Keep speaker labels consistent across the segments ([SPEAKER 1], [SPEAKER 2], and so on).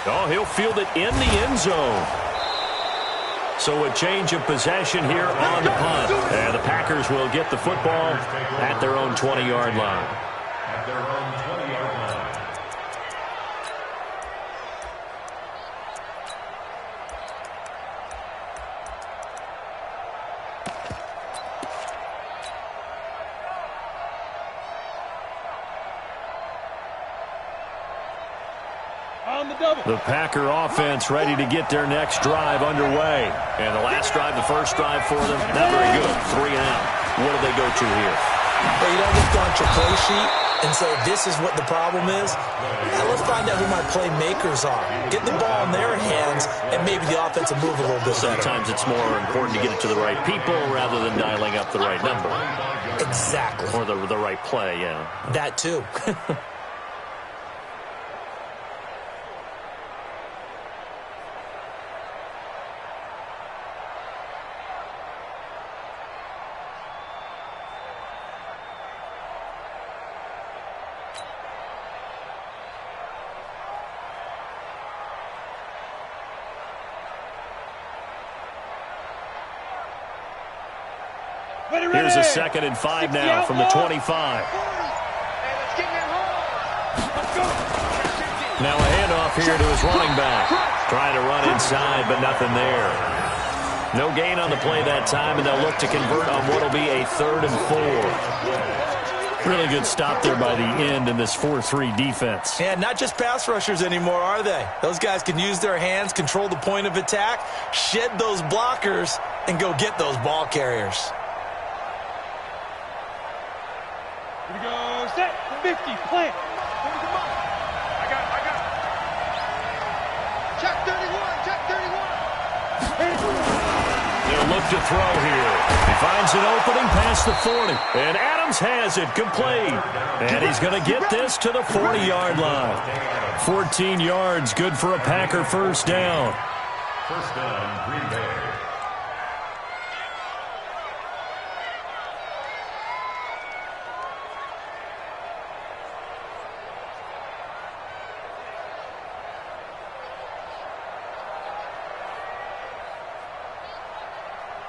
[SPEAKER 1] Oh, he'll field it in the end zone. So a change of possession here on the punt. And the Packers will get the football at their own 20-yard line. The Packer offense ready to get their next drive underway. And the last drive, the first drive for them, not very good. 3 and out. What do they go to here?
[SPEAKER 2] Well, you don't look on your play sheet and say, this is what the problem is. Now let's find out who my playmakers are. Get the ball in their hands, and maybe the offense will move a little bit better.
[SPEAKER 1] Sometimes it's more important to get it to the right people rather than dialing up the right number.
[SPEAKER 2] Exactly.
[SPEAKER 1] Or the right play, yeah.
[SPEAKER 2] That too.
[SPEAKER 1] Here's a 2nd and 5 now from the 25. Now a handoff here to his running back. Trying to run inside, but nothing there. No gain on the play that time, and they'll look to convert on what will be a 3rd and 4. Really good stop there by the end in this 4-3 defense.
[SPEAKER 2] And not just pass rushers anymore, are they? Those guys can use their hands, control the point of attack, shed those blockers, and go get those ball carriers.
[SPEAKER 3] Here we go, set, 50, plant. I got it. Check 31, check 31.
[SPEAKER 1] They'll look to throw here. He finds an opening past the 40. And Adams has it complete. And he's going to get this to the 40-yard line. 14 yards, good for a Packer first down.
[SPEAKER 4] First down, Green Bay.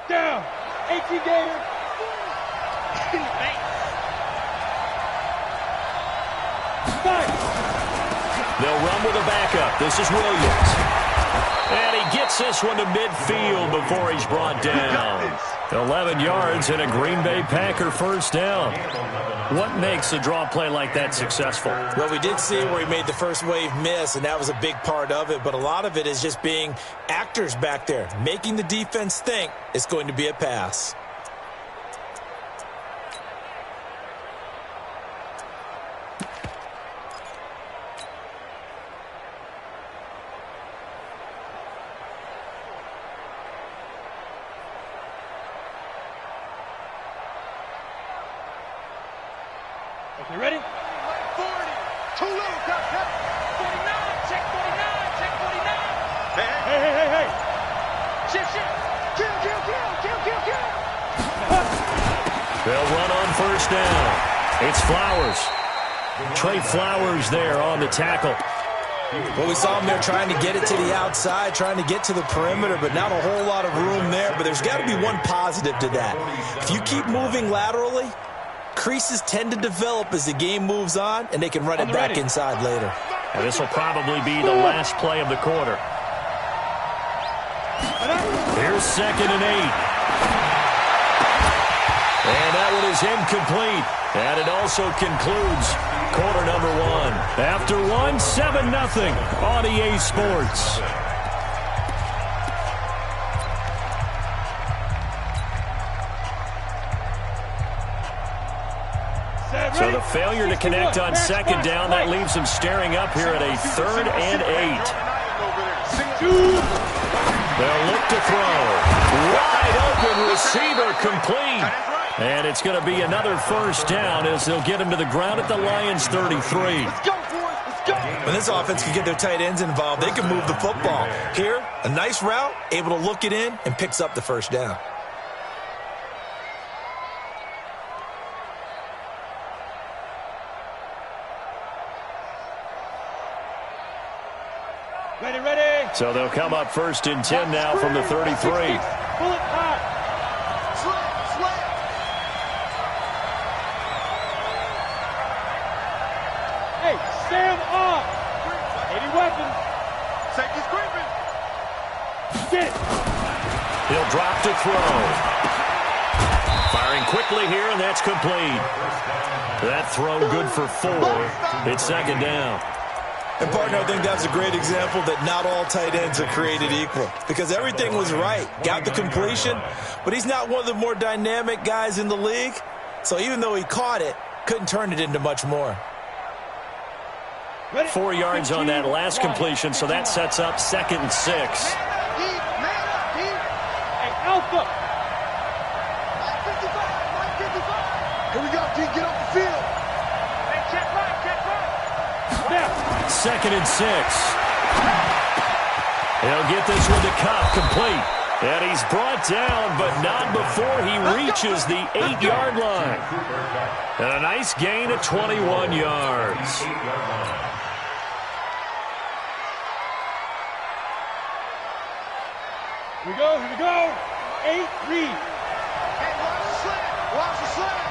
[SPEAKER 3] Down. 18 Gator.
[SPEAKER 1] They'll run with a backup. This is Williams. And he gets this one to midfield before he's brought down. 11 yards and a Green Bay Packer first down. What makes a draw play like that successful?
[SPEAKER 2] Well, we did see where he made the first wave miss, and that was a big part of it. But a lot of it is just being actors back there, making the defense think it's going to be a pass.
[SPEAKER 3] Okay, ready? 40. Too low, cut. 49, check 49, check 49. Hey. Shift. Kill.
[SPEAKER 1] They'll run on first down. It's Flowers. Trey Flowers there on the tackle.
[SPEAKER 2] Well, we saw him there trying to get it to the outside, trying to get to the perimeter, but not a whole lot of room there. But there's got to be one positive to that. If you keep moving laterally, creases tend to develop as the game moves on, and they can run it back inside later.
[SPEAKER 1] And this will probably be the last play of the quarter. Here's 2nd and 8. And that one is incomplete. And it also concludes quarter number 1. After 1, 7-0 on EA Sports. So the failure to connect on 2nd down, that leaves them staring up here at a 3rd and 8. They'll look to throw. Wide open receiver complete. And it's going to be another first down as they'll get him to the ground at the Lions 33.
[SPEAKER 2] When this offense can get their tight ends involved, they can move the football. Here, a nice route, able to look it in, and picks up the first down.
[SPEAKER 3] Ready, ready.
[SPEAKER 1] So they'll come up 1st and 10 now from the 33.
[SPEAKER 3] Pull it high. Slant. Hey, Sam off. 80 weapons. Safety's creeping. Get it.
[SPEAKER 1] He'll drop to throw. Firing quickly here, and that's complete. That throw good for 4. It's 2nd down.
[SPEAKER 2] And, partner, I think that's a great example that not all tight ends are created equal because everything was right. Got the completion, but he's not one of the more dynamic guys in the league. So even though he caught it, couldn't turn it into much more.
[SPEAKER 1] 4 yards on that last completion, so that sets up 2nd and 6.
[SPEAKER 3] Hey, Alpha. Here we go, D. Get off the field. Hey, check right. Now.
[SPEAKER 1] 2nd and 6. He'll get this one to Kupp, complete. And he's brought down, but not before he reaches the 8-yard line. And a nice gain of 21 yards.
[SPEAKER 3] Here we go. 8-3. Hey, watch the slant.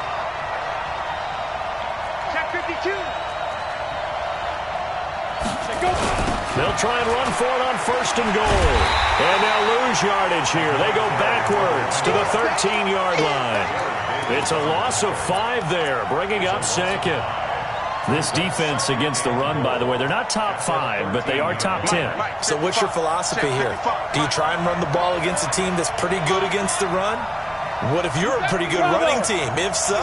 [SPEAKER 3] Check 52.
[SPEAKER 1] They'll try and run for it on 1st and goal. And they'll lose yardage here. They go backwards to the 13-yard line. It's a loss of 5 there, bringing up 2nd. This defense against the run, by the way, they're not top 5, but they are top 10.
[SPEAKER 2] So what's your philosophy here? Do you try and run the ball against a team that's pretty good against the run? What if you're a pretty good running team? If so,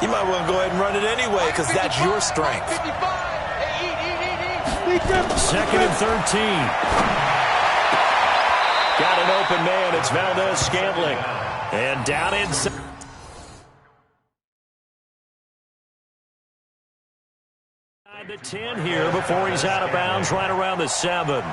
[SPEAKER 2] you might want to go ahead and run it anyway because that's your strength.
[SPEAKER 1] 2nd and 13. Got an open man. It's Valdez-Scantling. And down inside. The 10 here before he's out of bounds right around the 7.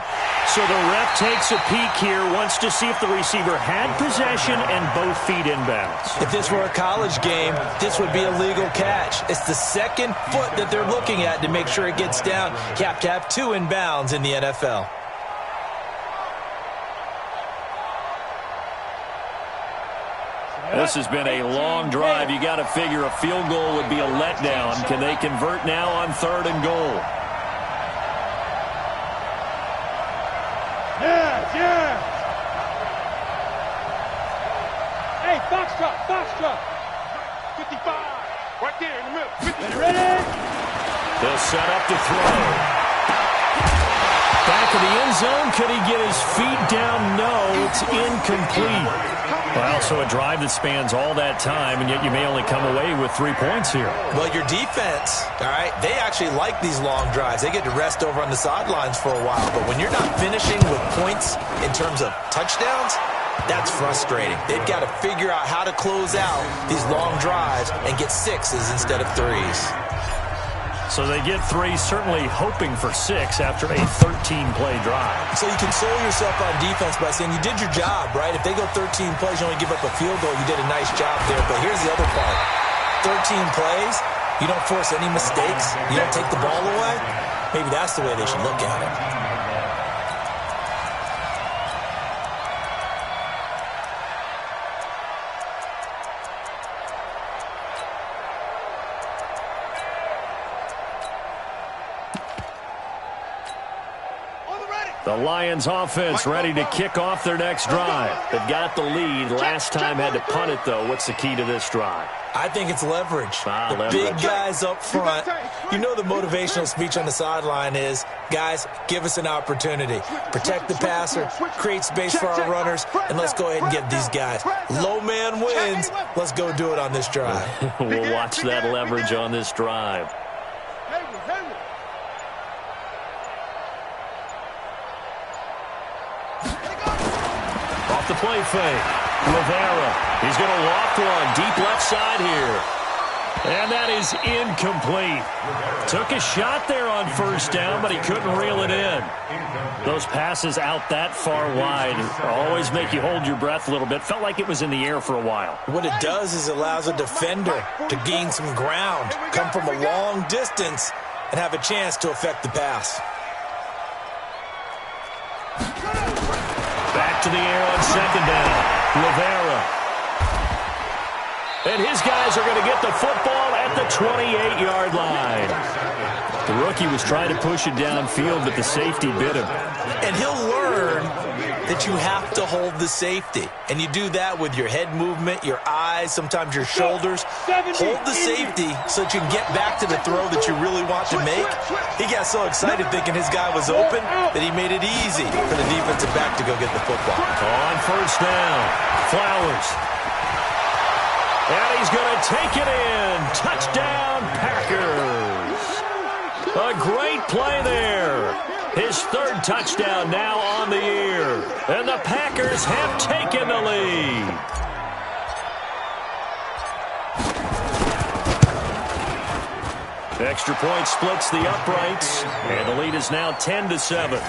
[SPEAKER 1] So the ref takes a peek here, wants to see if the receiver had possession and both feet inbounds.
[SPEAKER 2] If this were a college game, this would be a legal catch. It's the 2nd foot that they're looking at to make sure it gets down. You have to have 2 inbounds in the NFL.
[SPEAKER 1] This has been a long drive. You got to figure a field goal would be a letdown. Can they convert now on 3rd and goal?
[SPEAKER 3] Yeah. Hey, Foxtrot. 55. Right there in the middle. Ready?
[SPEAKER 1] They'll set up to throw. Back of the end zone. Could he get his feet down? No, it's incomplete. Well, so a drive that spans all that time, and yet you may only come away with 3 points here.
[SPEAKER 2] Well, your defense, all right, they actually like these long drives. They get to rest over on the sidelines for a while. But when you're not finishing with points in terms of touchdowns, that's frustrating. They've got to figure out how to close out these long drives and get 6s instead of 3s.
[SPEAKER 1] So they get 3, certainly hoping for 6 after a 13-play drive.
[SPEAKER 2] So you console yourself on defense by saying you did your job, right? If they go 13 plays, you only give up a field goal, you did a nice job there. But here's the other part. 13 plays, you don't force any mistakes, you don't take the ball away. Maybe that's the way they should look at it.
[SPEAKER 1] The Lions offense ready to kick off their next drive. They've got the lead. Last time had to punt it, though. What's the key to this drive?
[SPEAKER 2] I think it's leverage. The
[SPEAKER 1] Leverage.
[SPEAKER 2] big guys up front. You know the motivational speech on the sideline is, guys, give us an opportunity. Protect the passer, create space for our runners, and let's go ahead and get these guys. Low man wins. Let's go do it on this drive.
[SPEAKER 1] We'll watch that leverage on this drive. Off the play fake. Rivera. He's going to loft one deep left side here. And that is incomplete. Took a shot there on 1st down, but he couldn't reel it in. Those passes out that far wide always make you hold your breath a little bit. Felt like it was in the air for a while.
[SPEAKER 2] What it does is it allows a defender to gain some ground, come from a long distance, and have a chance to affect the pass.
[SPEAKER 1] to the air on second down. Rivera. And his guys are going to get the football at the 28-yard line. The rookie was trying to push it downfield, but the safety bit him.
[SPEAKER 2] And he'll learn that you have to hold the safety. And you do that with your head movement, your eyes, sometimes your shoulders. Hold the safety so that you can get back to the throw that you really want to make. He got so excited thinking his guy was open that he made it easy for the defensive back to go get the football.
[SPEAKER 1] On first down, Flowers. And he's going to take it in. Touchdown, Packers. A great play there. His third touchdown now on the year. And the Packers have taken the lead. Extra point splits the uprights. And the lead is now 10-7.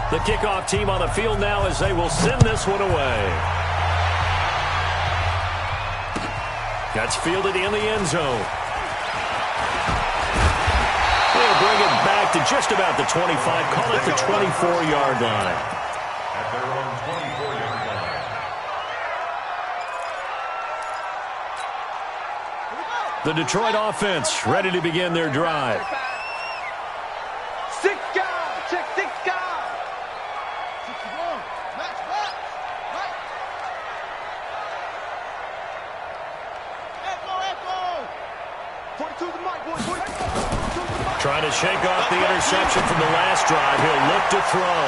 [SPEAKER 1] The kickoff team on the field now as they will send this one away. That's fielded in the end zone. They'll bring it back to just about the 25. Call it the 24-yard line.
[SPEAKER 4] At their own 24-yard line.
[SPEAKER 1] The Detroit offense ready to begin their drive.
[SPEAKER 3] 6 guys. Check 6 guys. 61. Match back. Echo. 42 the mic, boys. 42 the mic.
[SPEAKER 1] Trying to shake off the interception from the last drive. He'll look to throw.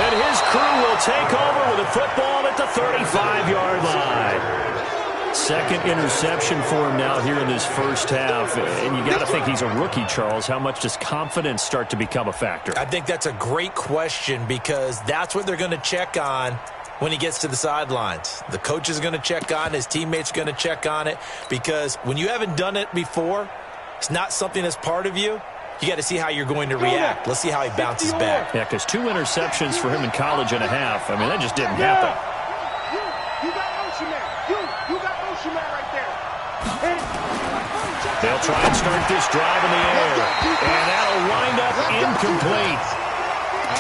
[SPEAKER 1] And his crew will take over with a football at the 35-yard line. Second interception for him now here in this first half. And you got to think he's a rookie, Charles. How much does confidence start to become a factor?
[SPEAKER 2] I think that's a great question because that's what they're going to check on when he gets to the sidelines. The coach is going to check on it. His teammates are going to check on it because when you haven't done it before, it's not something that's part of you. You got to see how you're going to react. Let's see how he bounces back.
[SPEAKER 1] Yeah, because 2 interceptions for him in college and a half. I mean, that just didn't happen.
[SPEAKER 3] You got Oshimar. You got Oshimar right there.
[SPEAKER 1] They'll try and start this drive in the air. And that'll wind up incomplete.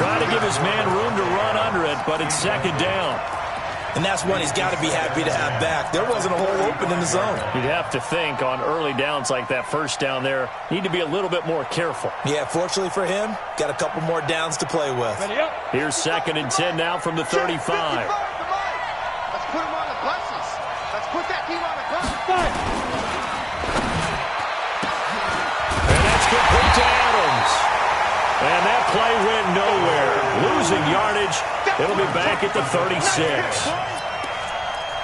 [SPEAKER 1] Trying to give his man room to run under it, but it's second down.
[SPEAKER 2] And that's one he's got to be happy to have back. There wasn't a hole open in the zone.
[SPEAKER 1] You'd have to think on early downs like that first down there, need to be a little bit more careful.
[SPEAKER 2] Yeah, fortunately for him, got a couple more downs to play with.
[SPEAKER 1] Here's 2nd and 10 now from the 35.
[SPEAKER 3] Let's put him on the buses. Let's put that team on the buses.
[SPEAKER 1] And that's complete to Adams. And that play went nowhere. Losing yardage. It'll be back at the 36.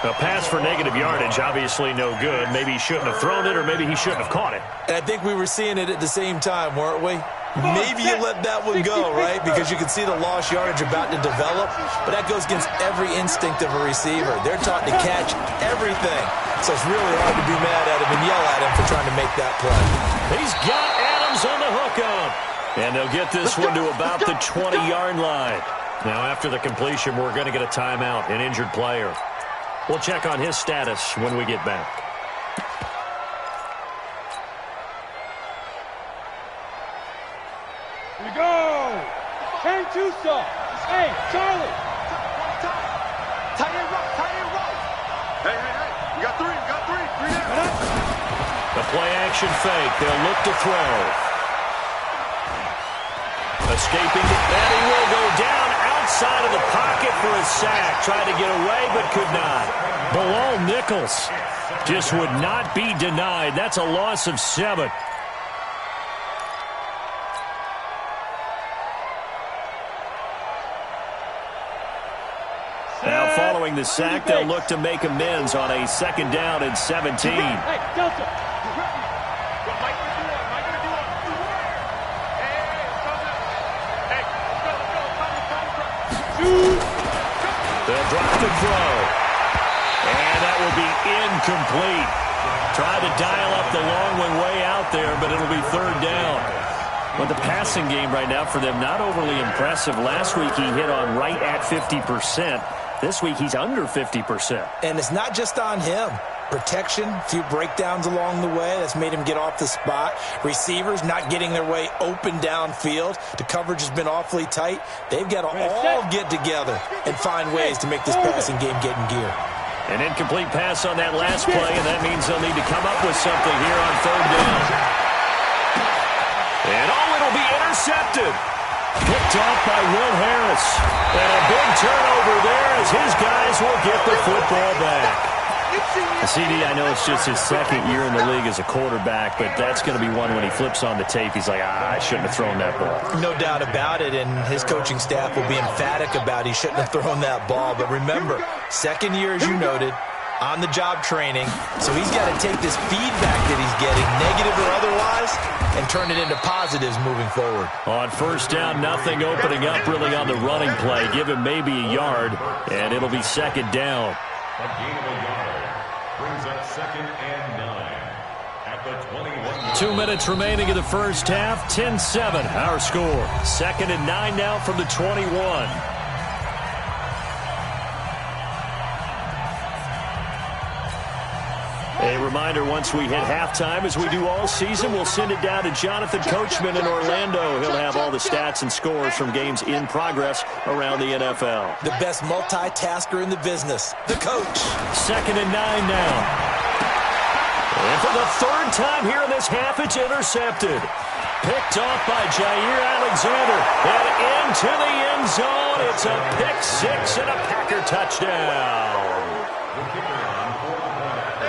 [SPEAKER 1] A pass for negative yardage, obviously no good. Maybe he shouldn't have thrown it, or maybe he shouldn't have caught it.
[SPEAKER 2] And I think we were seeing it at the same time, weren't we? Maybe you let that one go, right? Because you can see the lost yardage about to develop. But that goes against every instinct of a receiver. They're taught to catch everything. So it's really hard to be mad at him and yell at him for trying to make that play.
[SPEAKER 1] He's got Adams on the hookup. And they'll get this one to about the 20-yard line. Now, after the completion, we're going to get a timeout, an injured player. We'll check on his status when we get back.
[SPEAKER 3] Here we go. Turn two saw. Hey, Charlie. Tight end right. Hey. We got three. Three there.
[SPEAKER 1] The play action fake. They'll look to throw. Escaping, and he will go down outside of the pocket for a sack. Tried to get away, but could not. Bilal Nichols just would not be denied. That's a loss of 7. Now, following the sack, they'll look to make amends on a 2nd down and 17.
[SPEAKER 3] Hey, Delta.
[SPEAKER 1] They'll drop the throw. And that will be incomplete. Tried to dial up the long one way out there, but it'll be 3rd down. But the passing game right now for them, not overly impressive. Last week he hit on right at 50%. This week he's under 50%.
[SPEAKER 2] And it's not just on him. Protection, a few breakdowns along the way. That's made him get off the spot. Receivers not getting their way open downfield. The coverage has been awfully tight. They've got to all get together and find ways to make this passing game get in gear.
[SPEAKER 1] An incomplete pass on that last play, and that means they'll need to come up with something here on third down. And it'll be intercepted. Picked off by Will Harris. And a big turnover there as his guys will get the football back. CD, I know it's just his second year in the league as a quarterback, but that's going to be one when he flips on the tape. He's like, I shouldn't have thrown that ball.
[SPEAKER 2] No doubt about it, and his coaching staff will be emphatic about he shouldn't have thrown that ball. But remember, second year, as you noted, on-the-job training, so he's got to take this feedback that he's getting, negative or otherwise, and turn it into positives moving forward.
[SPEAKER 1] On first down, nothing opening up really on the running play. Give him maybe a yard, and it'll be second down.
[SPEAKER 4] A gain of a yard brings up 2nd and 9 at the 21.
[SPEAKER 1] 2 minutes remaining in the first half. 10-7, our score. 2nd and 9 now from the 21. A reminder, once we hit halftime, as we do all season, we'll send it down to Jonathan Coachman in Orlando. He'll have all the stats and scores from games in progress around the NFL.
[SPEAKER 2] The best multitasker in the business, the coach.
[SPEAKER 1] 2nd and 9 now. And for the third time here in this half, it's intercepted. Picked off by Jair Alexander. And into the end zone. It's a pick six and a Packer touchdown.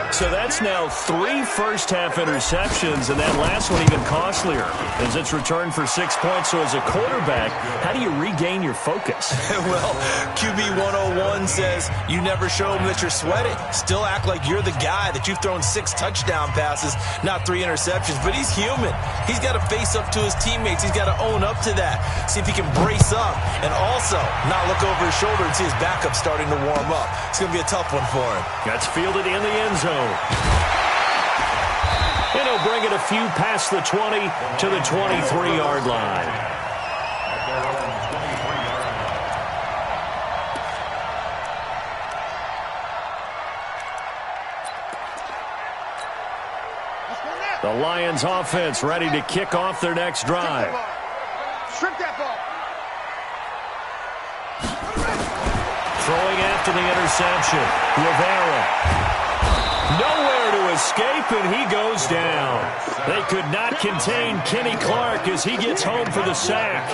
[SPEAKER 1] So that's now 3 first-half interceptions, and that last one even costlier as it's returned for 6 points. So as a quarterback, how do you regain your focus?
[SPEAKER 2] Well, QB 101 says you never show them that you're sweating. Still act like you're the guy, that you've thrown 6 touchdown passes, not 3 interceptions. But he's human. He's got to face up to his teammates. He's got to own up to that. See if he can brace up and also not look over his shoulder and see his backup starting to warm up. It's going to be a tough one for him.
[SPEAKER 1] That's fielded in the end zone. And he'll bring it a few past the 20 to the 23-yard line. The Lions offense ready to kick off their next drive.
[SPEAKER 3] Strip that ball.
[SPEAKER 1] Throwing after the interception. Rivera. Nowhere to escape, and he goes down. They could not contain Kenny Clark as he gets home for the sack.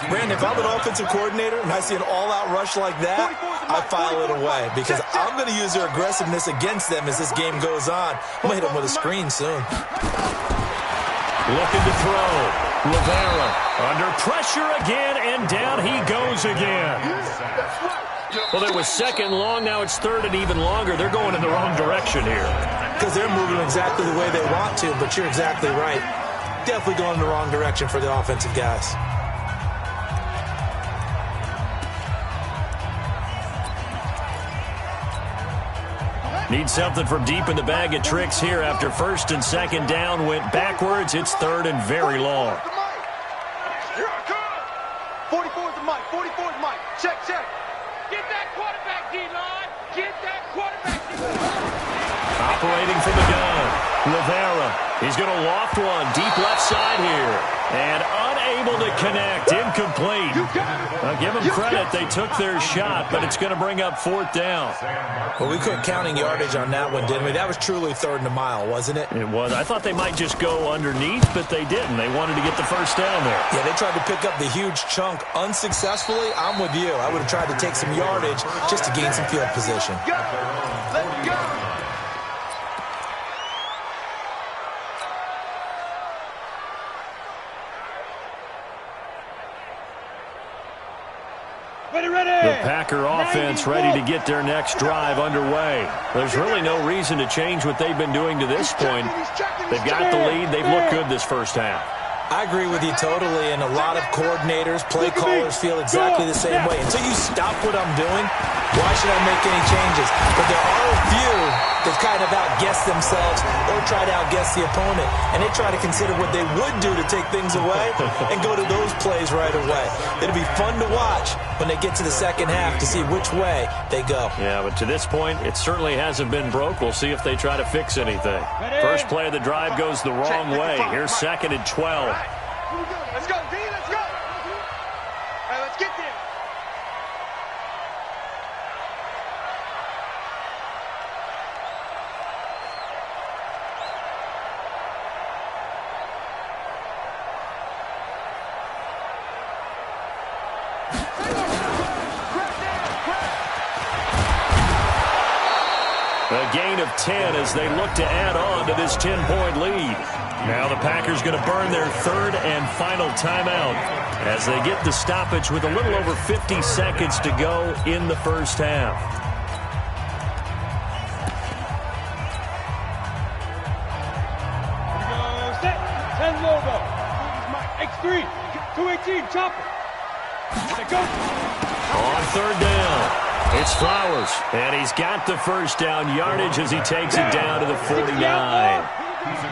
[SPEAKER 2] Brandon, if I'm an offensive coordinator and I see an all-out rush like that, I file it away because I'm going to use their aggressiveness against them as this game goes on. I'm going to hit them with a screen soon.
[SPEAKER 1] Looking to throw. Rivera under pressure again, and down he goes again. Well, it was second long. Now it's third and even longer. They're going in the wrong direction here.
[SPEAKER 2] Because they're moving exactly the way they want to, but you're exactly right. Definitely going in the wrong direction for the offensive guys.
[SPEAKER 1] Need something from deep in the bag of tricks here after first and second down went backwards. It's third and very long.
[SPEAKER 3] 44 is the mic. 44 is the mic. Check, check. Get that quarterback, D-line. Get that quarterback, D-line.
[SPEAKER 1] Operating from the gun. Rivera. He's going to loft one deep left side here. And unable to connect. Incomplete. I'll give them credit. They took their shot, but it's going to bring up fourth down.
[SPEAKER 2] Well, we quit counting yardage on that one, didn't we? That was truly third and a mile, wasn't it?
[SPEAKER 1] It was. I thought they might just go underneath, but they didn't. They wanted to get the first down there.
[SPEAKER 2] Yeah, they tried to pick up the huge chunk unsuccessfully. I'm with you. I would have tried to take some yardage just to gain some field position.
[SPEAKER 3] Let's go.
[SPEAKER 1] The Packer offense ready to get their next drive underway. There's really no reason to change what they've been doing to this point. They've got the lead. They've looked good this first half.
[SPEAKER 2] I agree with you totally, and a lot of coordinators, play callers feel exactly the same way. Until you stop what I'm doing, why should I make any changes? But there are a few that kind of outguess themselves or try to outguess the opponent. And they try to consider what they would do to take things away and go to those plays right away. It'll be fun to watch when they get to the second half to see which way they go.
[SPEAKER 1] Yeah, but to this point, it certainly hasn't been broke. We'll see if they try to fix anything. First play of the drive goes the wrong way. Here's 2nd and 12.
[SPEAKER 3] Let's go, D, let's go. All right, let's get there.
[SPEAKER 1] A gain of 10 as they look to add on to this 10-point lead. Now the Packers going to burn their 3rd and final timeout as they get the stoppage with a little over 50 seconds to go in the first half.
[SPEAKER 3] Here we go, set. 10 logo. X3, 218, chopper. Let go.
[SPEAKER 1] On 3rd down. It's Flowers, and he's got the first down yardage as he takes it down to the 49.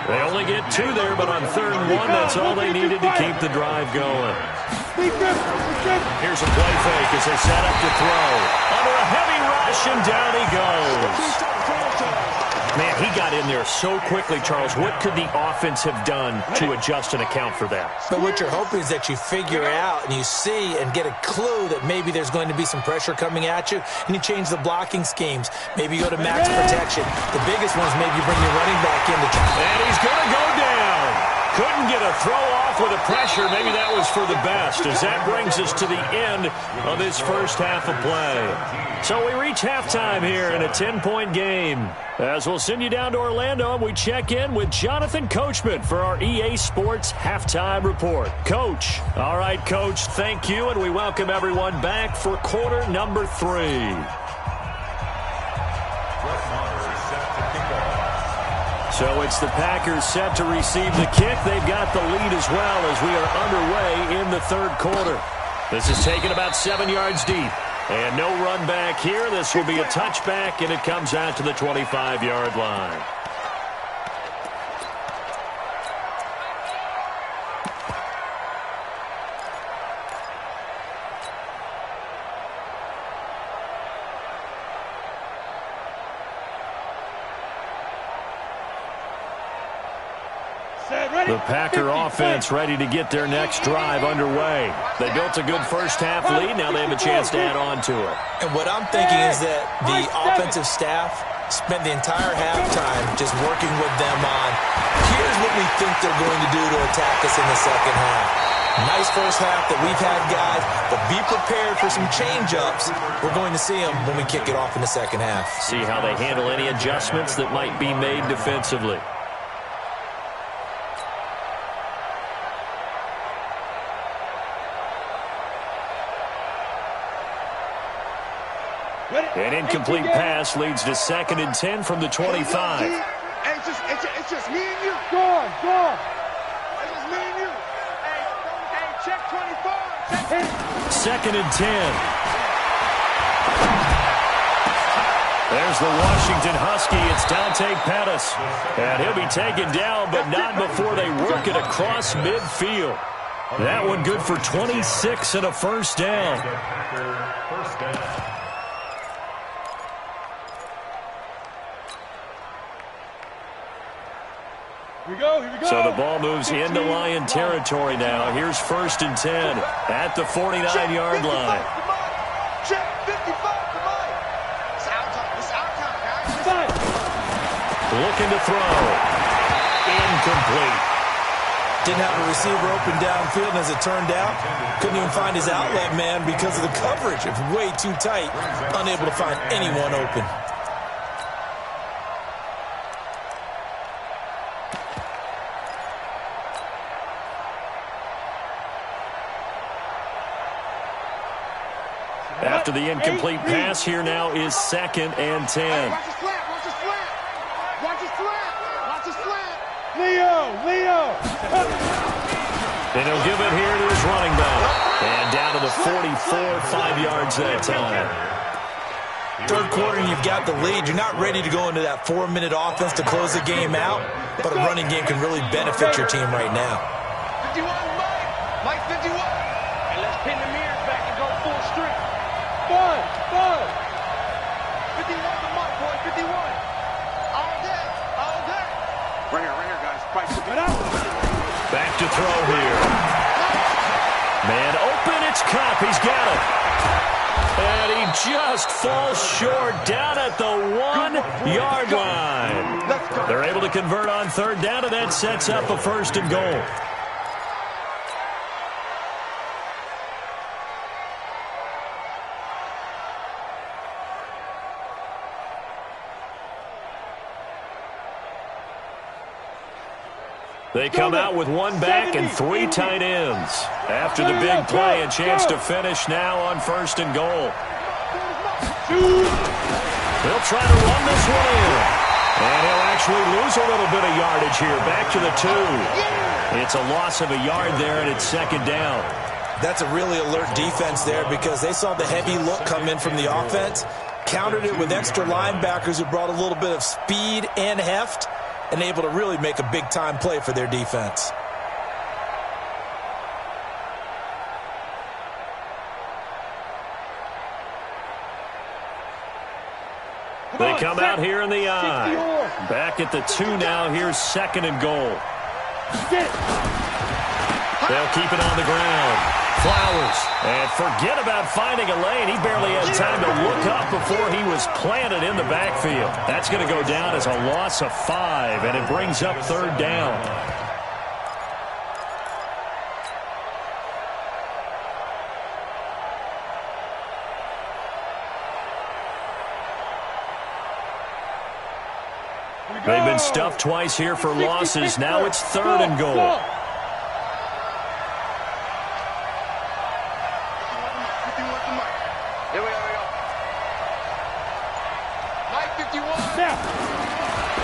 [SPEAKER 1] They only get 2 there, but on 3rd and 1, that's all they needed to keep the drive going. Here's a play fake as they set up to throw. Under a heavy rush, and down he goes. Man, he got in there so quickly, Charles. What could the offense have done to adjust and account for that?
[SPEAKER 2] But what you're hoping is that you figure out and you see and get a clue that maybe there's going to be some pressure coming at you, and you change the blocking schemes. Maybe you go to max protection. The biggest one is maybe you bring your running back in.
[SPEAKER 1] And he's going to go down. Couldn't get a throw off with the pressure. Maybe that was for the best, as that brings us to the end of this first half of play. So we reach halftime here in a 10-point game. As we'll send you down to Orlando, and we check in with Jonathan Coachman for our EA Sports Halftime Report. Coach. All right, Coach, thank you, and we welcome everyone back for quarter number 3. So it's the Packers set to receive the kick. They've got the lead as well as we are underway in the 3rd quarter. This is taken about 7 yards deep. And no run back here. This will be a touchback, and it comes out to the 25-yard line. The Packer offense ready to get their next drive underway. They built a good first half lead. Now they have a chance to add on to it.
[SPEAKER 2] And what I'm thinking is that the offensive staff spent the entire halftime just working with them on, here's what we think they're going to do to attack us in the second half. Nice first half that we've had, guys, but be prepared for some change-ups. We're going to see them when we kick it off in the second half.
[SPEAKER 1] See how they handle any adjustments that might be made defensively. An incomplete pass leads to 2nd and 10 from the 25.
[SPEAKER 3] Hey, it's just me and you. Go on. It's just me and you. Hey, check 24.
[SPEAKER 1] 2nd and 10. There's the Washington Husky. It's Dante Pettis. And he'll be taken down, but not before they work it across midfield. That one good for 26 and a first down.
[SPEAKER 3] Here we go.
[SPEAKER 1] So the ball moves into Lion territory now. Here's 1st and 10 at the 49-yard line.
[SPEAKER 3] Check 55, come on. It's our time, guys.
[SPEAKER 1] Looking to throw. Incomplete.
[SPEAKER 2] Didn't have a receiver open downfield, and as it turned out, couldn't even find his outlet man because of the coverage. It's way too tight, unable to find anyone open.
[SPEAKER 1] After the incomplete pass, here now is 2nd and 10.
[SPEAKER 3] Watch his slant. Leo.
[SPEAKER 1] And he'll give it here to his running back. And down to the 44, 5 yards that time.
[SPEAKER 2] Third quarter and you've got the lead. You're not ready to go into that 4-minute offense to close the game out, but a running game can really benefit your team right now.
[SPEAKER 3] 51, Mike. Mike 51. And let's pin the mirrors back and go full strength. Bud. 51 to Mike, boy. 51. All day. Right here, guys. Fight.
[SPEAKER 1] Back to throw here. Man open, it's Kupp. He's got it. And he just falls short down at the 1-yard line. They're able to convert on third down, and that sets up a 1st and goal. They come out with one back and 3 tight ends. After the big play, a chance to finish now on 1st and goal. They'll try to run this one in. And he'll actually lose a little bit of yardage here. Back to the 2. It's a loss of a yard there, and it's 2nd down.
[SPEAKER 2] That's a really alert defense there because they saw the heavy look come in from the offense, countered it with extra linebackers who brought a little bit of speed and heft, and able to really make a big-time play for their defense.
[SPEAKER 1] They come out here in the eye. Back at the 2 now. Here's 2nd and goal. They'll keep it on the ground. Flowers. And forget about finding a lane. He barely had time to look up before he was planted in the backfield. That's going to go down as a loss of 5, and it brings up 3rd down. They've been stuffed twice here for losses. Now it's 3rd and goal.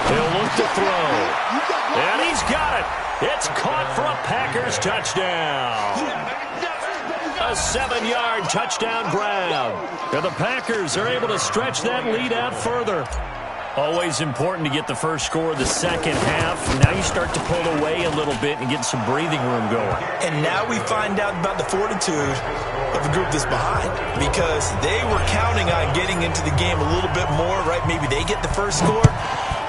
[SPEAKER 1] He'll look to throw. And he's got it. It's caught for a Packers touchdown. A 7-yard touchdown grab. And the Packers are able to stretch that lead out further. Always important to get the first score of the second half. Now you start to pull away a little bit and get some breathing room going.
[SPEAKER 2] And now we find out about the fortitude of the group that's behind, because they were counting on getting into the game a little bit more, right? Maybe they get the first score.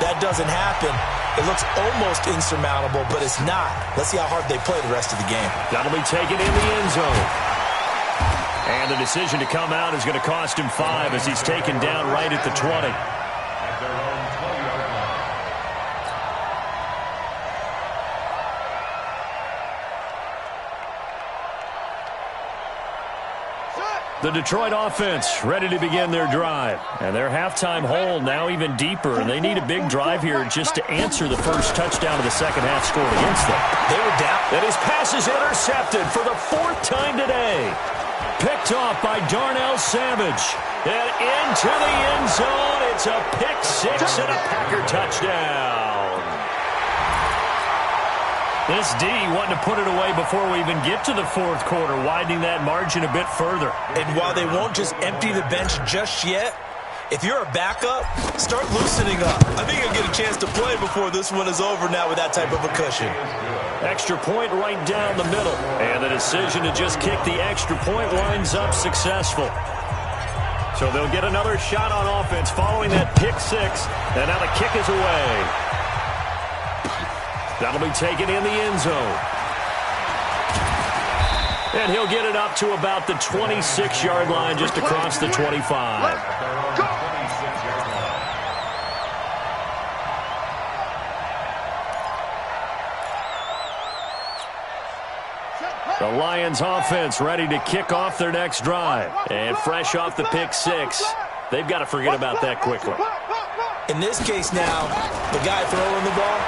[SPEAKER 2] That doesn't happen. It looks almost insurmountable, but it's not. Let's see how hard they play the rest of the game.
[SPEAKER 1] That'll be taken in the end zone. And the decision to come out is going to cost him 5 as he's taken down right at the 20. The Detroit offense ready to begin their drive. And their halftime hole now even deeper. And they need a big drive here just to answer the first touchdown of the second half scored against them.
[SPEAKER 2] They were down.
[SPEAKER 1] And his pass is intercepted for the 4th time today. Picked off by Darnell Savage. And into the end zone. It's a pick 6 and a Packer touchdown. This D wanting to put it away before we even get to the 4th quarter, widening that margin a bit further.
[SPEAKER 2] And while they won't just empty the bench just yet, if you're a backup, start loosening up. I think you'll get a chance to play before this one is over now with that type of a cushion.
[SPEAKER 1] Extra point right down the middle. And the decision to just kick the extra point winds up successful. So they'll get another shot on offense following that pick 6. And now the kick is away. That'll be taken in the end zone. And he'll get it up to about the 26-yard line just across the 25. The Lions offense ready to kick off their next drive. And fresh off the pick 6, they've got to forget about that quickly.
[SPEAKER 2] In this case now, the guy throwing the ball,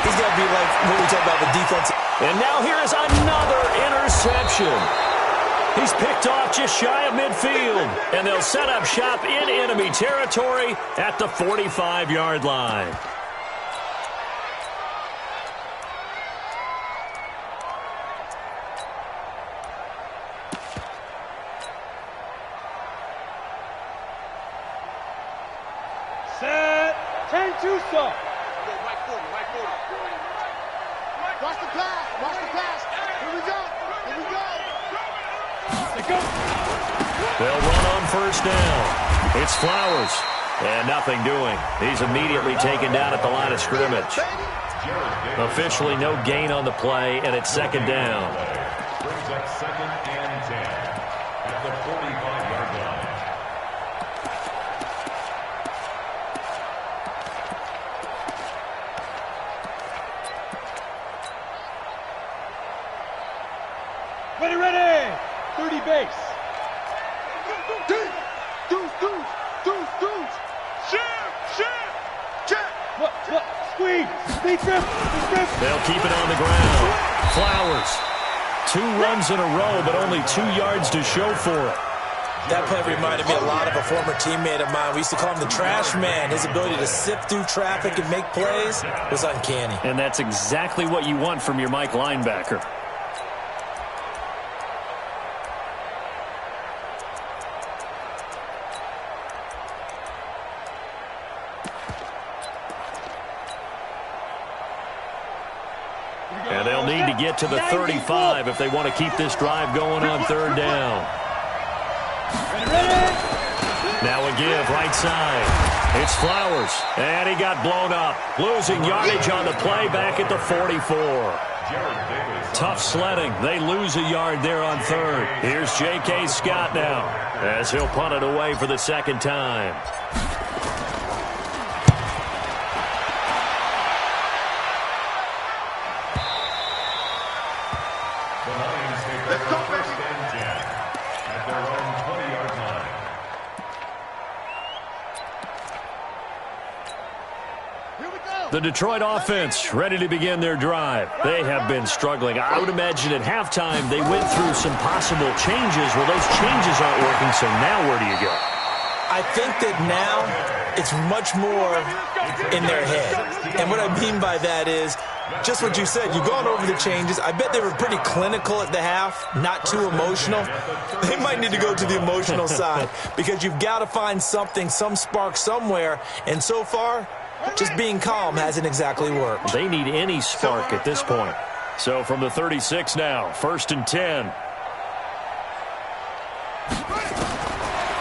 [SPEAKER 2] he's got to be like when we talk about the defense.
[SPEAKER 1] And now here is another interception. He's picked off just shy of midfield. And they'll set up shop in enemy territory at the 45-yard line.
[SPEAKER 3] do something. Mike Porter. Watch the pass. Here we go.
[SPEAKER 1] They'll run on first down. It's Flowers. And nothing doing. He's immediately taken down at the line of scrimmage. Officially no gain on the play, and it's second down.
[SPEAKER 4] Brings up second and 10 at the 45-yard line.
[SPEAKER 3] Ready. 30 base. Dudes. Check. Look. Squeeze.
[SPEAKER 1] They'll keep it on the ground. Flowers. 2 runs in a row, but only 2 yards to show for it.
[SPEAKER 2] That play reminded me a lot of a former teammate of mine. We used to call him the trash man. His ability to sift through traffic and make plays was uncanny.
[SPEAKER 1] And that's exactly what you want from your Mike linebacker. And they'll need to get to the 35 if they want to keep this drive going on third down. Now a give, right side. It's Flowers, and he got blown up. Losing yardage on the play back at the 44. Tough sledding. They lose a yard there on third. Here's J.K. Scott now as he'll punt it away for the second time. The Detroit offense ready to begin their drive. They have been struggling. I would imagine at halftime they went through some possible changes. Well, those changes aren't working, so now where do you go?
[SPEAKER 2] I think that now it's much more in their head. And what I mean by that is just what you said. You've gone over the changes. I bet they were pretty clinical at the half, not too emotional. They might need to go to the emotional side because you've got to find something, some spark somewhere. And so far, just being calm hasn't exactly worked.
[SPEAKER 1] They need any spark at this point. So from the 36 now, 1st and 10.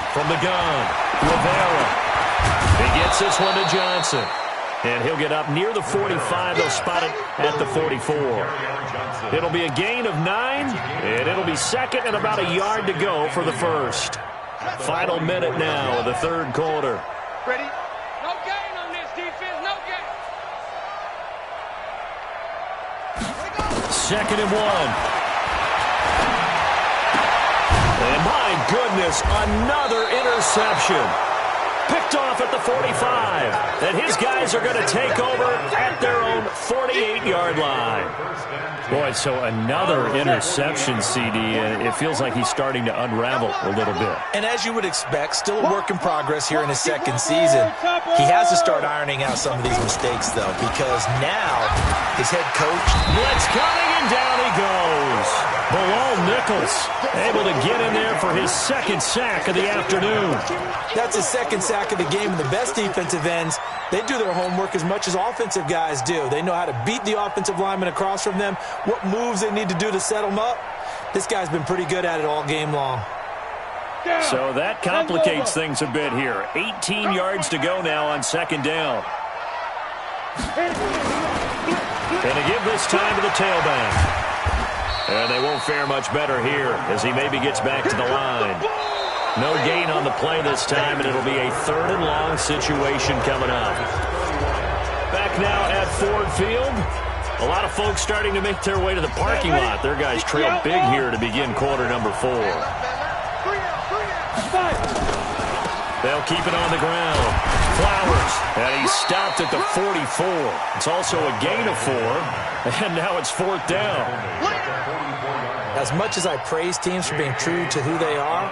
[SPEAKER 1] From the gun, Rivera. He gets this one to Johnson. And he'll get up near the 45. They'll spot it at the 44. It'll be a gain of 9, and it'll be second and about a yard to go for the first. Final minute now of the third quarter.
[SPEAKER 3] Ready? No gain on this defense. No gain.
[SPEAKER 1] Second and 1. And my goodness, another interception. Picked off at the 45. And his guys are going to take over at their own 48-yard line. Boy, so another interception, CD. It feels like he's starting to unravel a little bit.
[SPEAKER 2] And as you would expect, still a work in progress here in his second season. He has to start ironing out some of these mistakes, though, because now his head coach...
[SPEAKER 1] Blitz coming, and down he goes. Bilal Nichols able to get in there for his second sack of the afternoon.
[SPEAKER 2] That's his second sack of the game, and the best defensive ends, they do their homework as much as offensive guys do. They know how to beat the offensive lineman across from them, what moves they need to do to set them up. This guy's been pretty good at it all game long.
[SPEAKER 1] So that complicates things a bit here. 18 yards to go now on second down. Going to give this time to the tailback. And they won't fare much better here as he maybe gets back to the line. No gain on the play this time, and it'll be a 3rd and long situation coming up. Back now at Ford Field. A lot of folks starting to make their way to the parking lot. Their guys trail big here to begin quarter number 4. They'll keep it on the ground. Flowers, and he's stopped at the 44. It's also a gain of 4, and now it's 4th down.
[SPEAKER 2] As much as I praise teams for being true to who they are,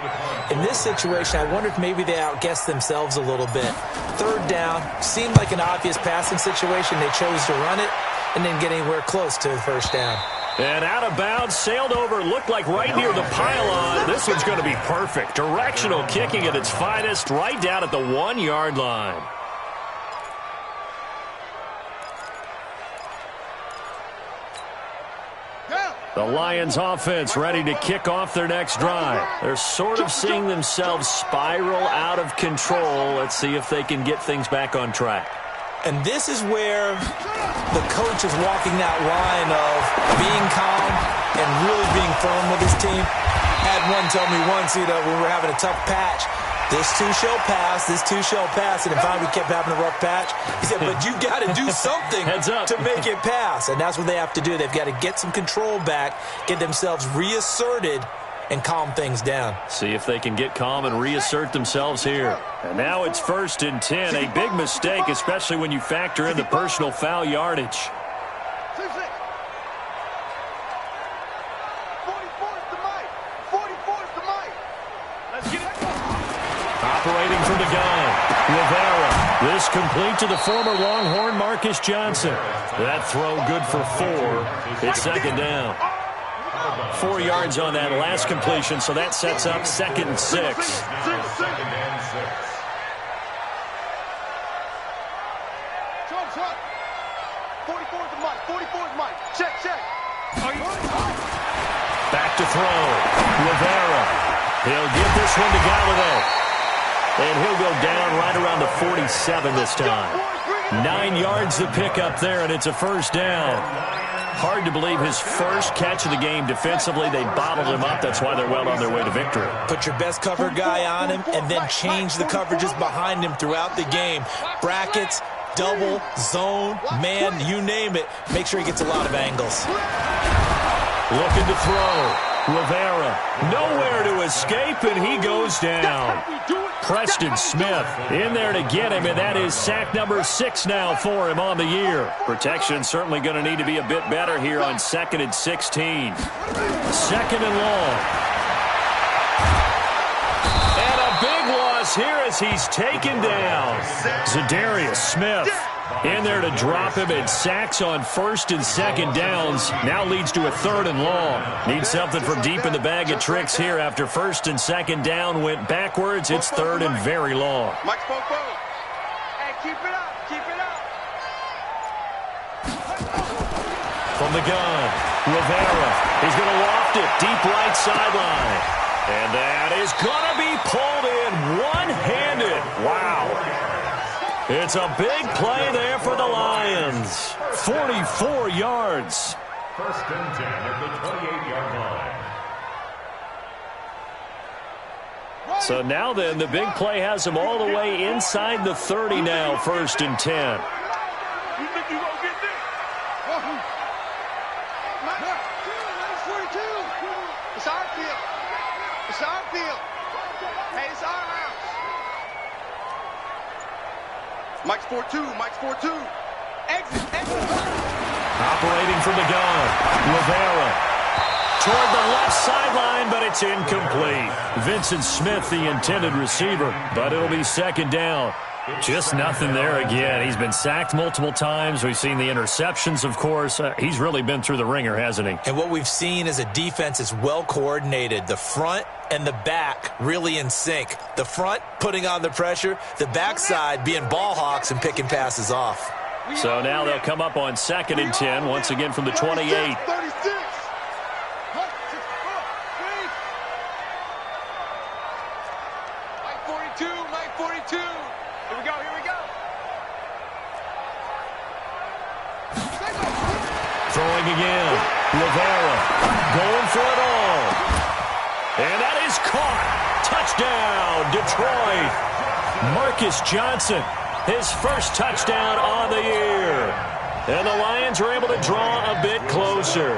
[SPEAKER 2] in this situation, I wonder if maybe they outguessed themselves a little bit. 3rd down, seemed like an obvious passing situation. They chose to run it and didn't get anywhere close to the 1st down.
[SPEAKER 1] And out of bounds, sailed over, looked like right near the pylon. This one's going to be perfect. Directional kicking at its finest, right down at the 1-yard line. The Lions offense ready to kick off their next drive. They're sort of seeing themselves spiral out of control. Let's see if they can get things back on track.
[SPEAKER 2] And this is where the coach is walking that line of being calm and really being firm with his team. Had one tell me once, when we were having a tough patch, this too shall pass, this too shall pass. And if we kept having a rough patch, he said, but you've got to do something to make it pass. And that's what they have to do. They've got to get some control back, get themselves reasserted, and calm things down.
[SPEAKER 1] See if they can get calm and reassert themselves here. And now it's 1st and 10. A big mistake, especially when you factor in the personal foul yardage.
[SPEAKER 3] 44 is the mic. 44 is the mic. Let's get it.
[SPEAKER 1] Operating from the gun, Rivera. This complete to the former Longhorn Marcus Johnson. That throw good for 4. It's 2nd down. 4 yards on that last completion, so that sets up 2nd and 6.
[SPEAKER 3] 2nd and 6. Trump. 44 is the mic. 44 is the mic. Check.
[SPEAKER 1] Back to throw. Rivera. He'll give this one to Golladay. And he'll go down right around the 47 this time. 9 yards to pick up there, and it's a 1st down. Hard to believe his first catch of the game defensively. They bottled him up. That's why they're well on their way to victory.
[SPEAKER 2] Put your best cover guy on him and then change the coverages behind him throughout the game. Brackets, double, zone, man, you name it. Make sure he gets a lot of angles.
[SPEAKER 1] Looking to throw. Rivera, nowhere to escape, and he goes down. Preston Smith in there to get him, and that is sack number 6 now for him on the year. Protection certainly going to need to be a bit better here on 2nd and 16. 2nd and long. And a big loss here as he's taken down. Zadarius Smith in there to drop him, and sacks on 1st and 2nd downs. Now leads to a 3rd and long. Need something from deep in the bag of tricks here after 1st and 2nd down went backwards. It's 3rd and very long.
[SPEAKER 3] Mike Spoke. Hey, keep it up.
[SPEAKER 1] From the gun, Rivera. He's going to loft it deep right sideline. And that is going to be pulled in one-handed. Wow. It's a big play there for the Lions. 44 yards.
[SPEAKER 4] 1st and 10 at the 28-yard line.
[SPEAKER 1] So now then, the big play has him all the way inside the 30 now, 1st and 10.
[SPEAKER 3] You think you gonna get this? It's our field. It's our field. Hey, it's our house. Mike's 4-2. Exit.
[SPEAKER 1] Operating from the gun, Rivera. Toward the left sideline, but it's incomplete. Vincent Smith, the intended receiver, but it'll be 2nd down. Just nothing there again. He's been sacked multiple times. We've seen the interceptions, of course. He's really been through the ringer, hasn't he?
[SPEAKER 2] And what we've seen is a defense is well coordinated. The front and the back really in sync. The front putting on the pressure, the backside being ball hawks and picking passes off.
[SPEAKER 1] So now they'll come up on 2nd and 10, once again from the 28.
[SPEAKER 3] 36. Mike 42. Here we go.
[SPEAKER 1] Throwing again. Rivera going for it all. And that is caught. Touchdown, Detroit. Marcus Johnson, his first touchdown on the year. And the Lions are able to draw a bit closer.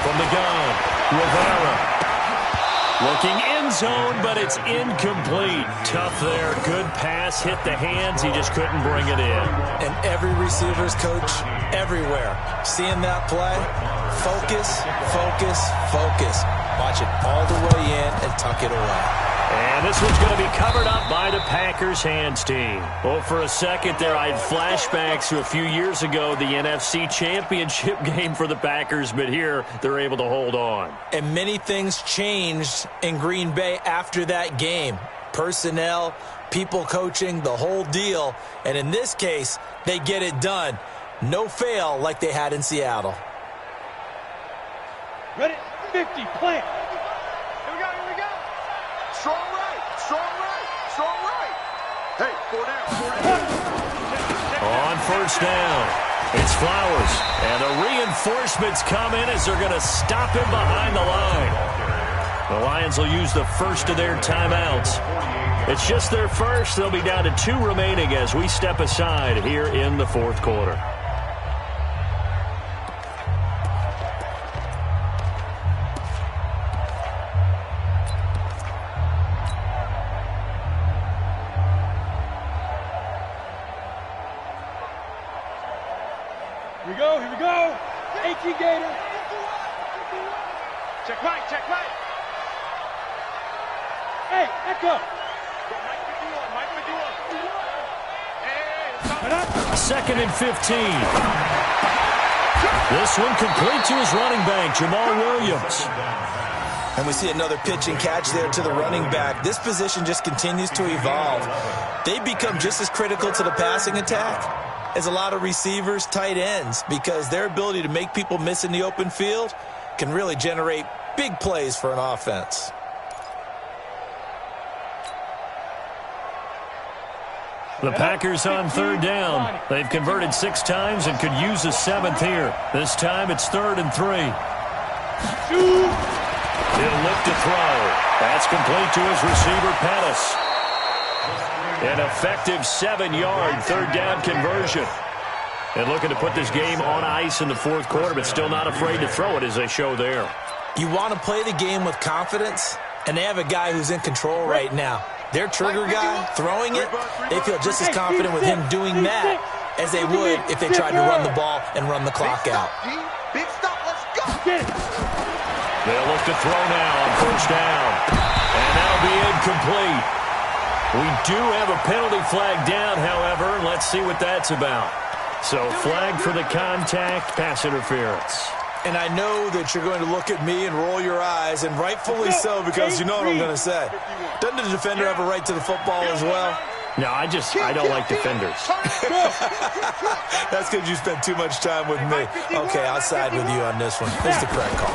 [SPEAKER 1] From the gun, Rivera. Looking end zone, but it's incomplete. Tough there. Good pass. Hit the hands. He just couldn't bring it in.
[SPEAKER 2] And every receiver's coach everywhere. Seeing that play, focus. Watch it all the way in and tuck it away.
[SPEAKER 1] And this one's going to be covered up by the Packers hands team. Well, for a second there, I had flashbacks to a few years ago, the NFC Championship game for the Packers, but here they're able to hold on.
[SPEAKER 2] And many things changed in Green Bay after that game. Personnel, people coaching, the whole deal. And in this case, they get it done. No fail like they had in Seattle.
[SPEAKER 3] Ready? 50, plant. Here we go. Strong right. Hey, 4 down.
[SPEAKER 1] On first down, it's Flowers. And the reinforcements come in as they're going to stop him behind the line. The Lions will use the first of their timeouts. It's just their first. They'll be down to 2 remaining as we step aside here in the fourth quarter.
[SPEAKER 3] Here we go. 18 Gator. Check right. Hey, back up. Mike 51.
[SPEAKER 1] 2nd and 15. This one complete to his running back, Jamal Williams.
[SPEAKER 2] And we see another pitch and catch there to the running back. This position just continues to evolve. They become just as critical to the passing attack as a lot of receivers, tight ends, because their ability to make people miss in the open field can really generate big plays for an offense.
[SPEAKER 1] The Packers on 3rd down. They've converted 6 times and could use a 7th here. This time it's 3rd and 3. He'll look to throw. That's complete to his receiver, Pettis. An effective 7-yard 3rd down conversion. And looking to put this game on ice in the fourth quarter, but still not afraid to throw it as they show there.
[SPEAKER 2] You want to play the game with confidence, and they have a guy who's in control right now. Their trigger guy, throwing it, they feel just as confident with him doing that as they would if they tried to run the ball and run the clock out.
[SPEAKER 3] Big stop, let's go.
[SPEAKER 1] They'll look to throw now on first down. And that'll be incomplete. We do have a penalty flag down, however. Let's see what that's about. So flag for the contact, pass interference.
[SPEAKER 2] And I know that you're going to look at me and roll your eyes, and rightfully so, because you know what I'm going to say. Doesn't the defender have a right to the football as well?
[SPEAKER 1] No, I don't like defenders.
[SPEAKER 2] That's because you spent too much time with me. Okay, I'll side with you on this one. Here's the correct call.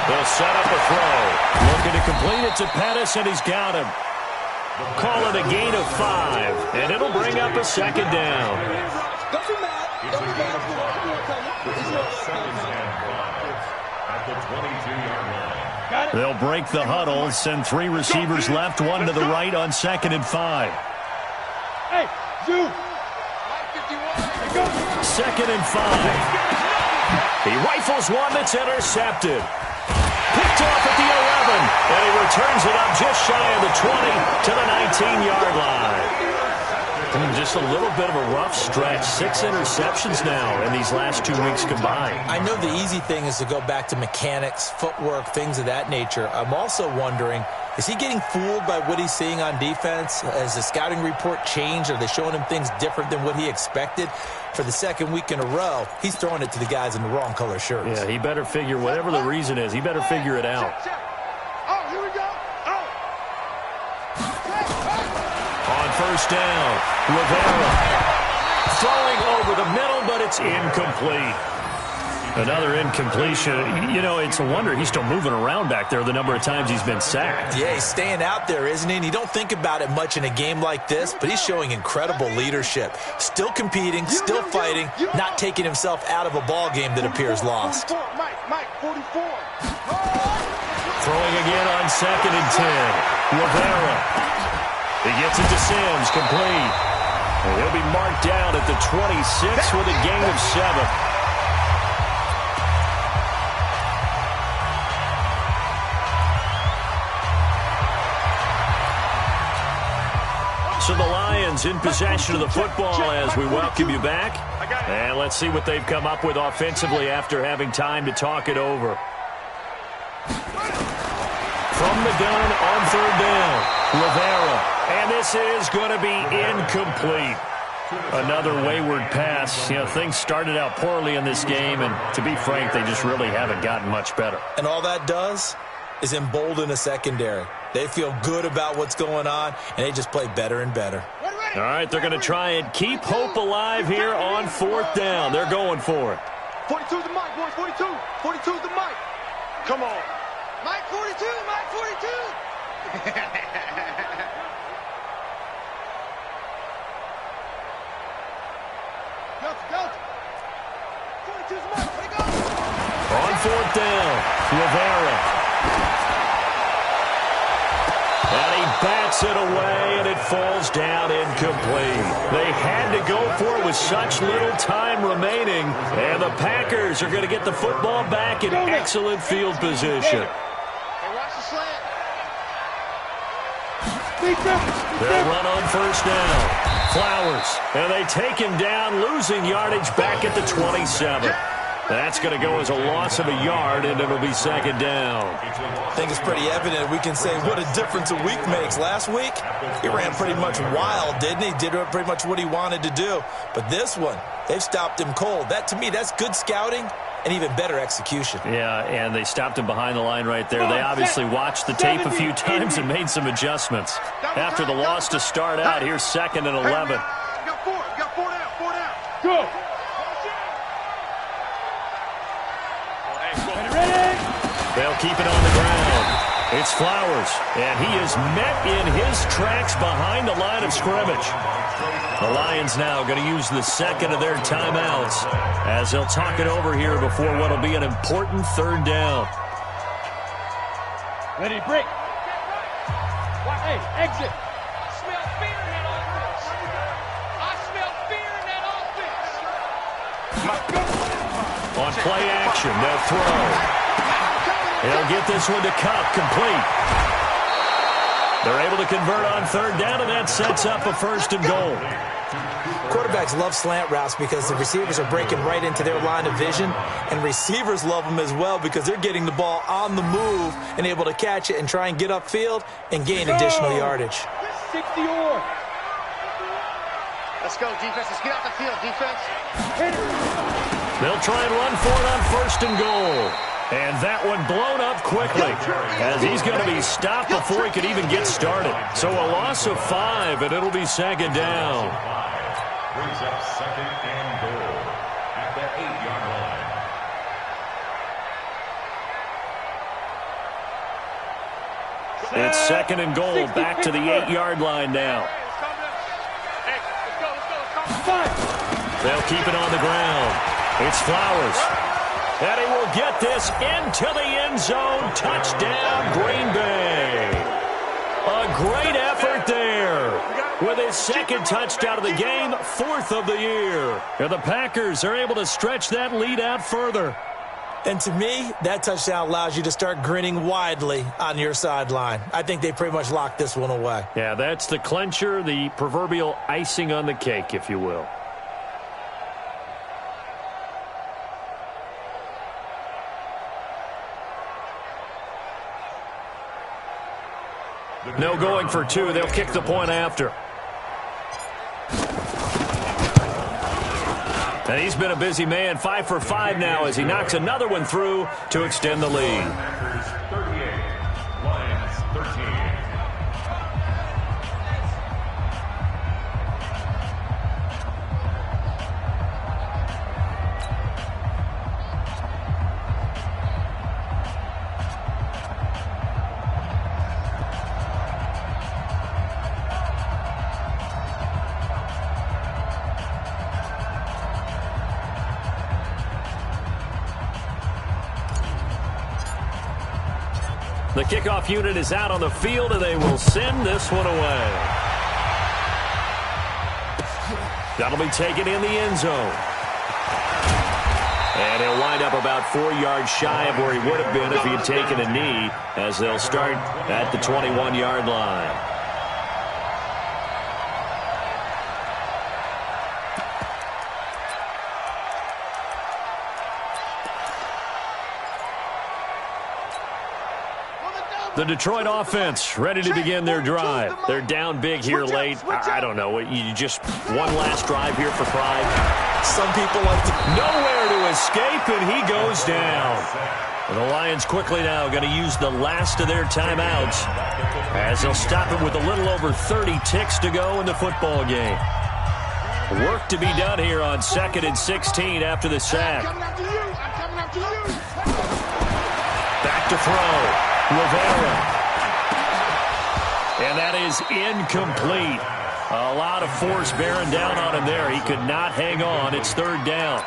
[SPEAKER 1] They'll set up a throw. Looking to complete it to Pettis, and he's got him. Call it a gain of 5, and it'll bring up a 2nd down.
[SPEAKER 3] Don't be mad. Don't be mad.
[SPEAKER 4] At the 22-yard line.
[SPEAKER 1] They'll break the huddle, send 3 receivers left, 1 to the right on 2nd and 5.
[SPEAKER 3] Hey, Zoo.
[SPEAKER 1] 2nd and 5. He rifles one that's intercepted. Picked off at the 11, and he returns it up just shy of the 20 to the 19-yard line. Just a little bit of a rough stretch. 6 interceptions now in these last 2 weeks combined.
[SPEAKER 2] I know the easy thing is to go back to mechanics, footwork, things of that nature. I'm also wondering, is he getting fooled by what he's seeing on defense? Has the scouting report changed? Are they showing him things different than what he expected? For the 2nd week in a row, he's throwing it to the guys in the wrong color shirts.
[SPEAKER 1] Yeah, he better figure, whatever the reason is, he better figure it out.
[SPEAKER 3] Oh, here we go.
[SPEAKER 1] On first down, Rivera throwing over the middle, but it's incomplete. Another incompletion. You know, it's a wonder he's still moving around back there the number of times he's been sacked.
[SPEAKER 2] Yeah, he's staying out there, isn't he? And you don't think about it much in a game like this, but he's showing incredible leadership. Still competing, still fighting, not taking himself out of a ball game that appears lost.
[SPEAKER 3] Mike, 44.
[SPEAKER 1] Throwing again on 2nd and 10. Rivera. He gets it to Sims, complete. And he'll be marked down at the 26 with a gain of 7. So the Lions in possession of the football as we welcome you back. And let's see what they've come up with offensively after having time to talk it over. from the gun on third down. Rivera. And this is going to be incomplete. Another wayward pass. You know, things started out poorly in this game, and to be frank, they just really haven't gotten much better.
[SPEAKER 2] And all that does is embolden the secondary. They feel good about what's going on, and they just play better and better.
[SPEAKER 1] All right, they're going to try and keep hope alive here on fourth down. They're going for it.
[SPEAKER 3] 42's the mic, boys. 42. 42's the mic. Come on. Mike 42. Mike 42. Go. 42's the mic. Let it go.
[SPEAKER 1] On fourth down, Rivera. And he bats it away, and it falls down incomplete. They had to go for it with such little time remaining, and the Packers are going to get the football back in excellent field position.
[SPEAKER 3] Hey, watch the slant.
[SPEAKER 1] They'll run on first down. Flowers, and they take him down, losing yardage back at the 27. That's going to go as a loss of a yard, and it'll be second down.
[SPEAKER 2] I think it's pretty evident. We can say what a difference a week makes. Last week, he ran pretty much wild, didn't he? Did pretty much what he wanted to do. But this one, they've stopped him cold. That, to me, that's good scouting and even better execution.
[SPEAKER 1] Yeah, and they stopped him behind the line right there. They obviously watched the tape a few times and made some adjustments. After the loss to start out, here's second and 11.
[SPEAKER 3] You got four down. 4 down. Go.
[SPEAKER 1] They'll keep it on the ground. It's Flowers, and he is met in his tracks behind the line of scrimmage. The Lions now going to use the second of their timeouts as they'll talk it over here before what will be an important third down.
[SPEAKER 5] Ready to break. Hey, exit.
[SPEAKER 3] I smell fear in that offense. I smell fear in that offense.
[SPEAKER 1] On play action, they'll throw. He'll get this one to Kupp, complete. They're able to convert on third down, and that sets up a first and goal.
[SPEAKER 2] Quarterbacks love slant routes because the receivers are breaking right into their line of vision, and receivers love them as well because they're getting the ball on the move and able to catch it and try and get upfield and gain additional yardage.
[SPEAKER 5] 60 or.
[SPEAKER 3] Let's go, defense. Let's get out the field, defense.
[SPEAKER 1] They'll try and run for it on first and goal. And that one blown up quickly as he's going to be stopped before he could even get started. So a loss of 5, and it'll be second down.
[SPEAKER 4] Brings up second and goal at the 8-yard line.
[SPEAKER 1] It's second and goal, back to the 8-yard line now. They'll keep it on the ground. It's Flowers. And he will get this into the end zone. Touchdown, Green Bay. A great effort there. With his second touchdown of the game, 4th of the year. And the Packers are able to stretch that lead out further.
[SPEAKER 2] And to me, that touchdown allows you to start grinning widely on your sideline. I think they pretty much locked this one away.
[SPEAKER 1] Yeah, that's the clincher, the proverbial icing on the cake, if you will. No going for 2. They'll kick the point after. And he's been a busy man, 5 for 5 now as he knocks another one through to extend the lead.
[SPEAKER 4] Packers 38, Lions 13.
[SPEAKER 1] The kickoff unit is out on the field, and they will send this one away. That'll be taken in the end zone. And he'll wind up about 4 yards shy of where he would have been if he had taken a knee, as they'll start at the 21-yard line. The Detroit offense ready to begin their drive. They're down big here late. I don't know. You just one last drive here for pride.
[SPEAKER 2] Some people like to...
[SPEAKER 1] Nowhere to escape, and he goes down. And the Lions quickly now going to use the last of their timeouts as they'll stop it with a little over 30 ticks to go in the football game. Work to be done here on 2nd and 16 after the sack. Back to throw. Rivera. And that is incomplete. A lot of force bearing down on him there. He could not hang on. It's 3rd down.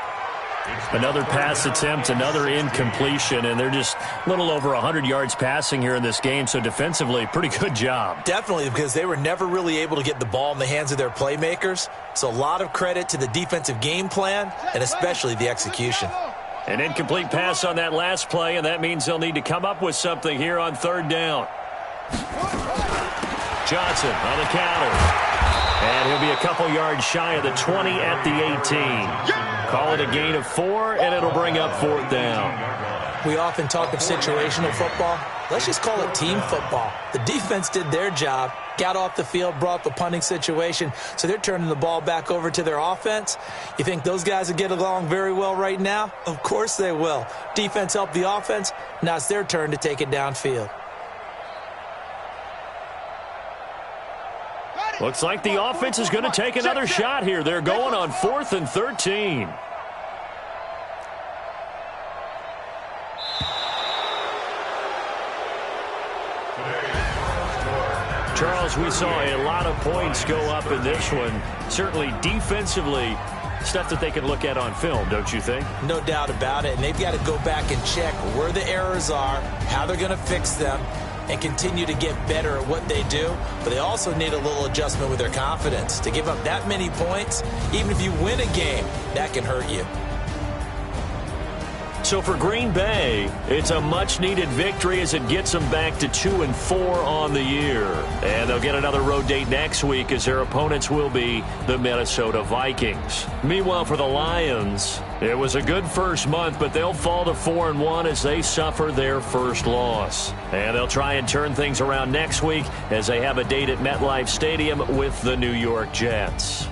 [SPEAKER 1] Another pass attempt, another incompletion, and they're just a little over 100 yards passing here in this game, so defensively, pretty good job.
[SPEAKER 2] Definitely, because they were never really able to get the ball in the hands of their playmakers, so a lot of credit to the defensive game plan and especially the execution.
[SPEAKER 1] An incomplete pass on that last play, and that means they'll need to come up with something here on 3rd down. Johnson on the counter. And he'll be a couple yards shy of the 20 at the 18. Call it a gain of 4, and it'll bring up 4th down.
[SPEAKER 2] We often talk of situational football. Let's just call it team football. The defense did their job, got off the field, brought the punting situation, so they're turning the ball back over to their offense. You think those guys will get along very well right now? Of course they will. Defense helped the offense. Now it's their turn to take it downfield.
[SPEAKER 1] Looks like the offense is going to take another shot here. They're going on 4th and 13. Charles, we saw a lot of points go up in this one. Certainly defensively, stuff that they can look at on film, don't you think?
[SPEAKER 2] No doubt about it. And they've got to go back and check where the errors are, how they're going to fix them, and continue to get better at what they do. But they also need a little adjustment with their confidence. To give up that many points, even if you win a game, that can hurt you.
[SPEAKER 1] So for Green Bay, it's a much-needed victory as it gets them back to 2-4 on the year. And they'll get another road date next week as their opponents will be the Minnesota Vikings. Meanwhile, for the Lions, it was a good first month, but they'll fall to 4-1 as they suffer their first loss. And they'll try and turn things around next week as they have a date at MetLife Stadium with the New York Jets.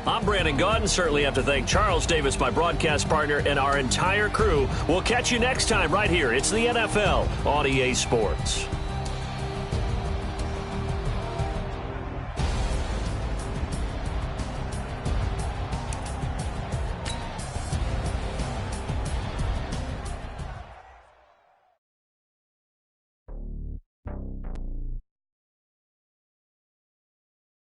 [SPEAKER 1] I'm Brandon Gaudin. Certainly have to thank Charles Davis, my broadcast partner, and our entire crew. We'll catch you next time right here. It's the NFL on EA Sports.